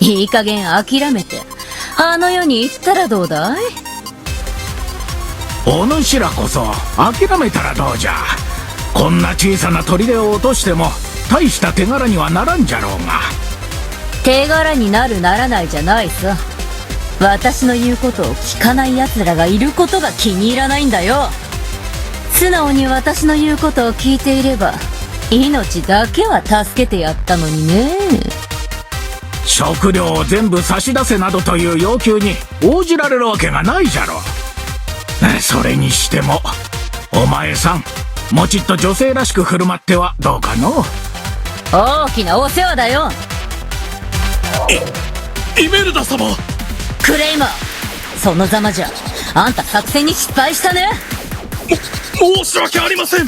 いい加減諦めてあの世に行ったらどうだい？お主らこそ諦めたらどうじゃ。こんな小さな砦を落としても大した手柄にはならんじゃろうが。手柄になるならないじゃないさ。私の言うことを聞かない奴らがいることが気に入らないんだよ。素直に私の言うことを聞いていれば命だけは助けてやったのにね。食料を全部差し出せなどという要求に応じられるわけがないじゃろ。それにしてもお前さん、もちっと女性らしく振る舞ってはどうかの。大きなお世話だよ。イメルダ様。クレイマー、そのざまじゃあんた作戦に失敗したね。申し訳ありません。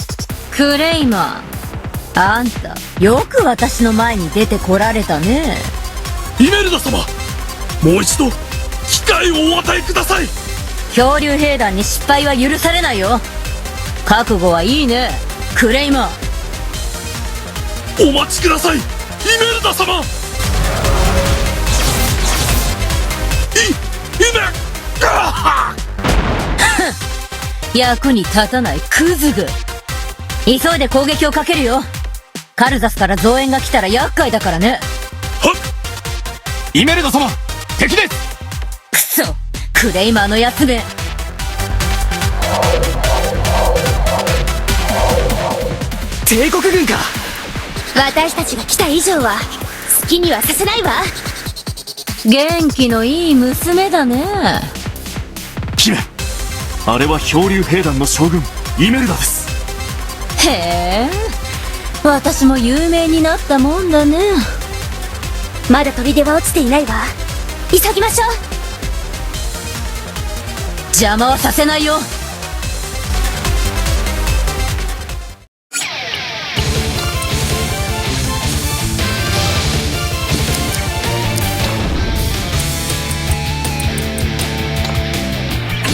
クレイマー、あんたよく私の前に出てこられたね。イメルダ様、もう一度機会をお与えください。漂流兵団に失敗は許されないよ。覚悟はいいね、クレイマー。お待ちください、イメルダ様。役に立たないクズグ。急いで攻撃をかけるよ。カルザスから増援が来たら厄介だからね。はっ。イメルダ様、敵です。くそ、クレイマーのやつめ。帝国軍か。私たちが来た以上は好きにはさせないわ。元気のいい娘だね。姫、あれは漂流兵団の将軍イメルダです。へえ、私も有名になったもんだね。まだ砦は落ちていないわ。急ぎましょう。邪魔はさせないよ。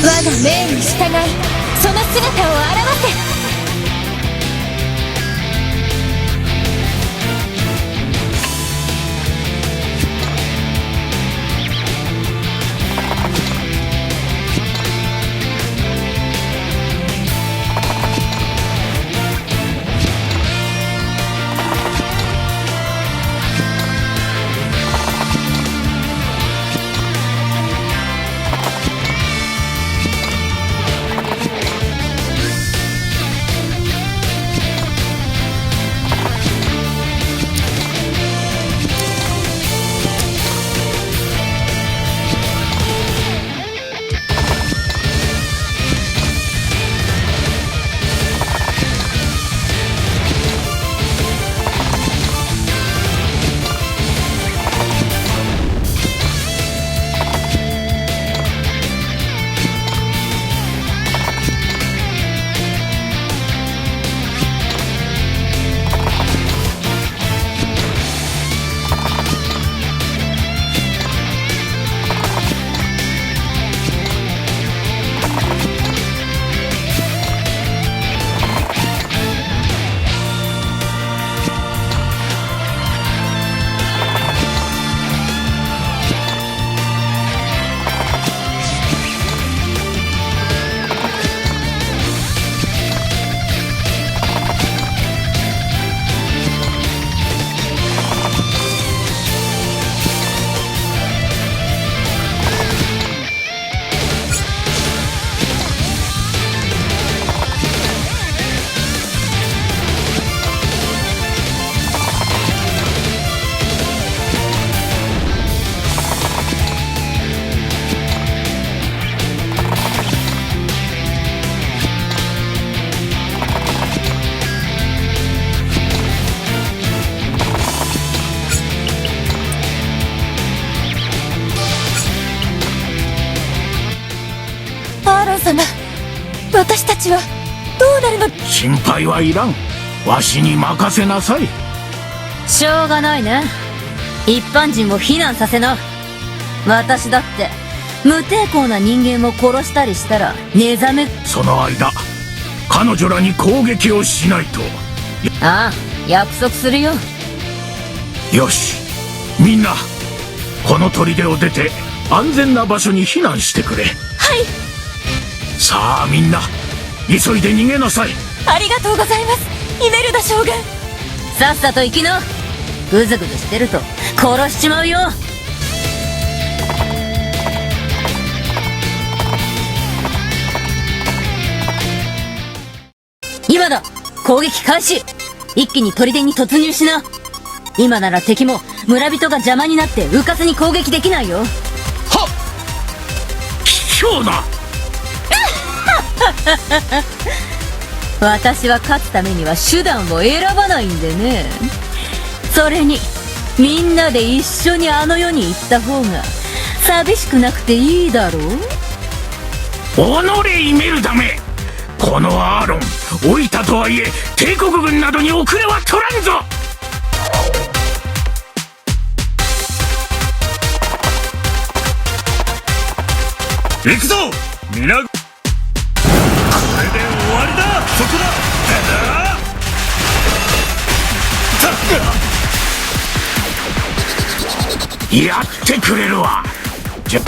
我が命に従い、その姿を現せ。様、私たちはどうなるの？心配はいらん。わしに任せなさい。しょうがないね。一般人を避難させな。私だって無抵抗な人間を殺したりしたら寝覚め。その間彼女らに攻撃をしないと。ああ、約束するよ。よし、みんなこの砦を出て安全な場所に避難してくれ。はい。さあみんな急いで逃げなさい。ありがとうございます、イメルダ将軍。さっさと行きな。ぐずぐずしてると殺しちまうよ。今だ、攻撃開始。一気に砦に突入しな。今なら敵も村人が邪魔になって迂闊に攻撃できないよ。はっ、卑怯な。私は勝つためには手段を選ばないんでね。それにみんなで一緒にあの世に行った方が寂しくなくていいだろう。おのれイメルダめ、このアーロン老いたとはいえ帝国軍などに遅れは取らんぞ。行くぞ皆。これで終わりだ。そこだ。やってくれるわ。じゃう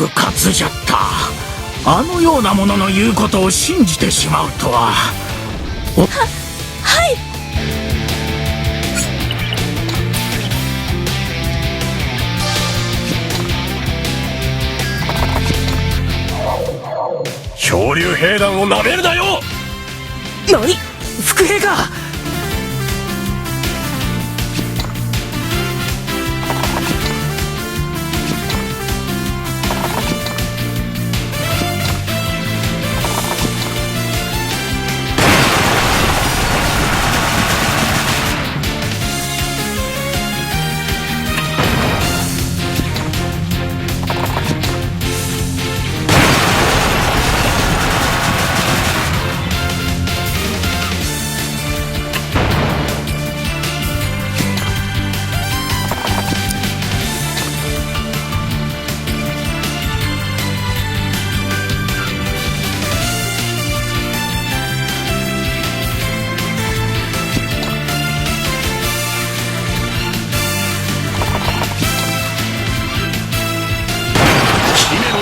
かつじゃった。あのようなものの言うことを信じてしまうとは。はい。漂流兵団をなめるなよ。何、伏兵か。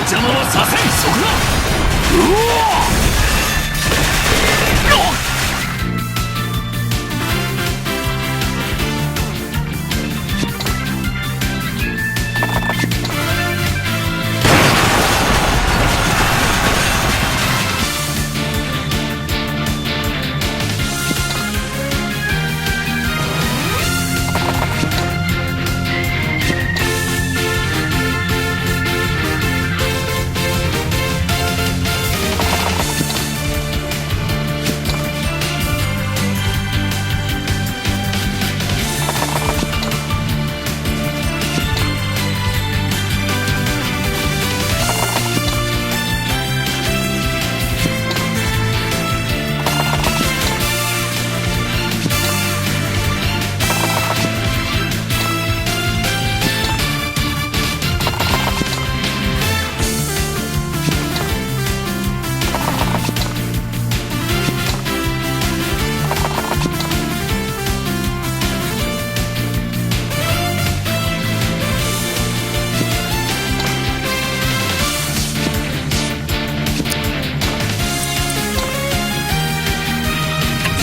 邪魔はさせん。そこだ。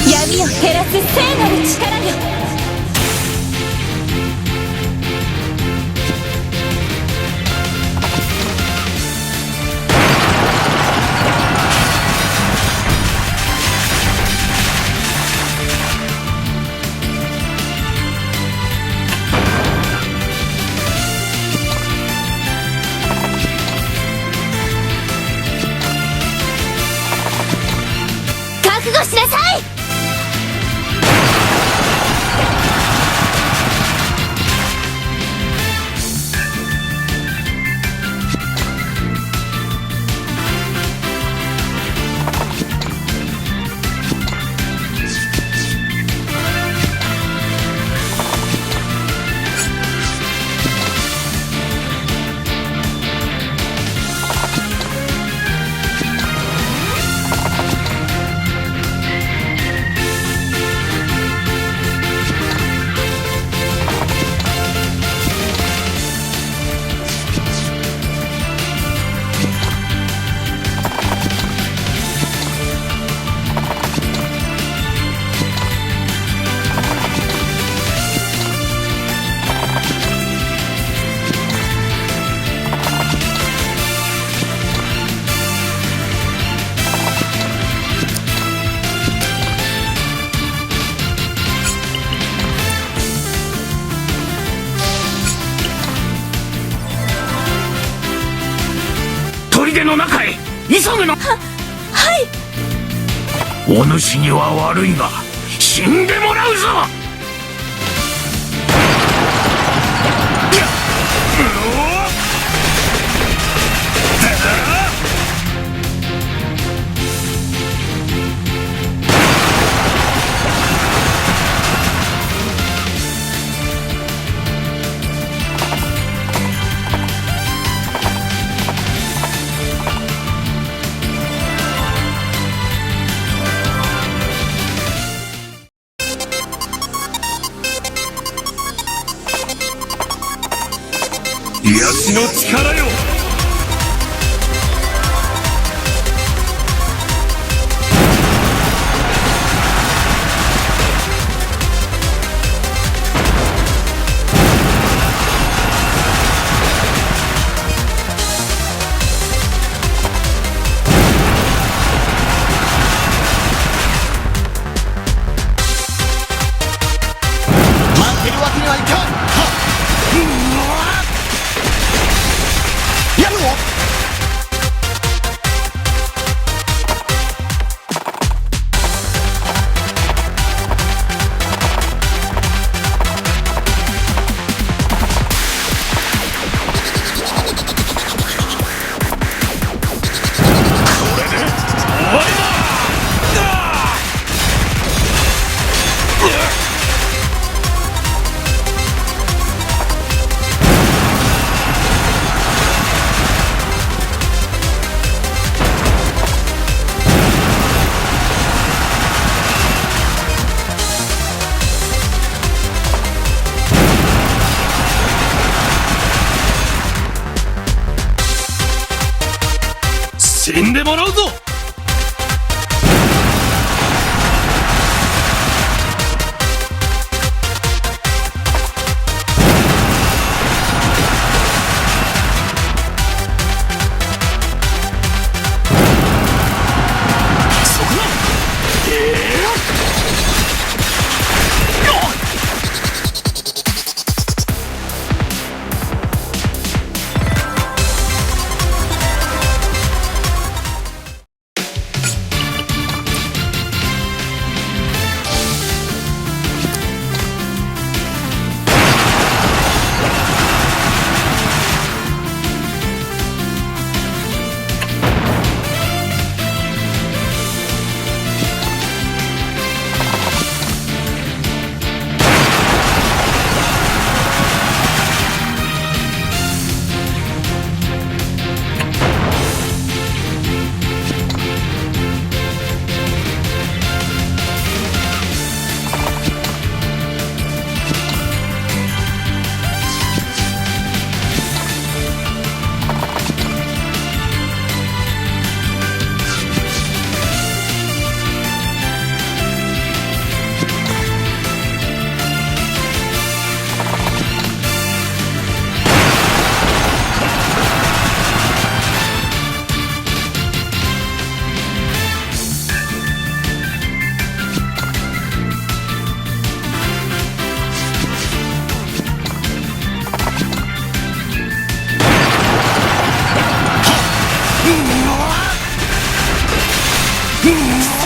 闇を照らす聖なる力よ。覚悟しなさい。急ぐの。はいお主には悪いが死んでもらうぞ。癒しの力よ。待ってるわけにはいかん。やるぞ。死んでもらうぞ。うん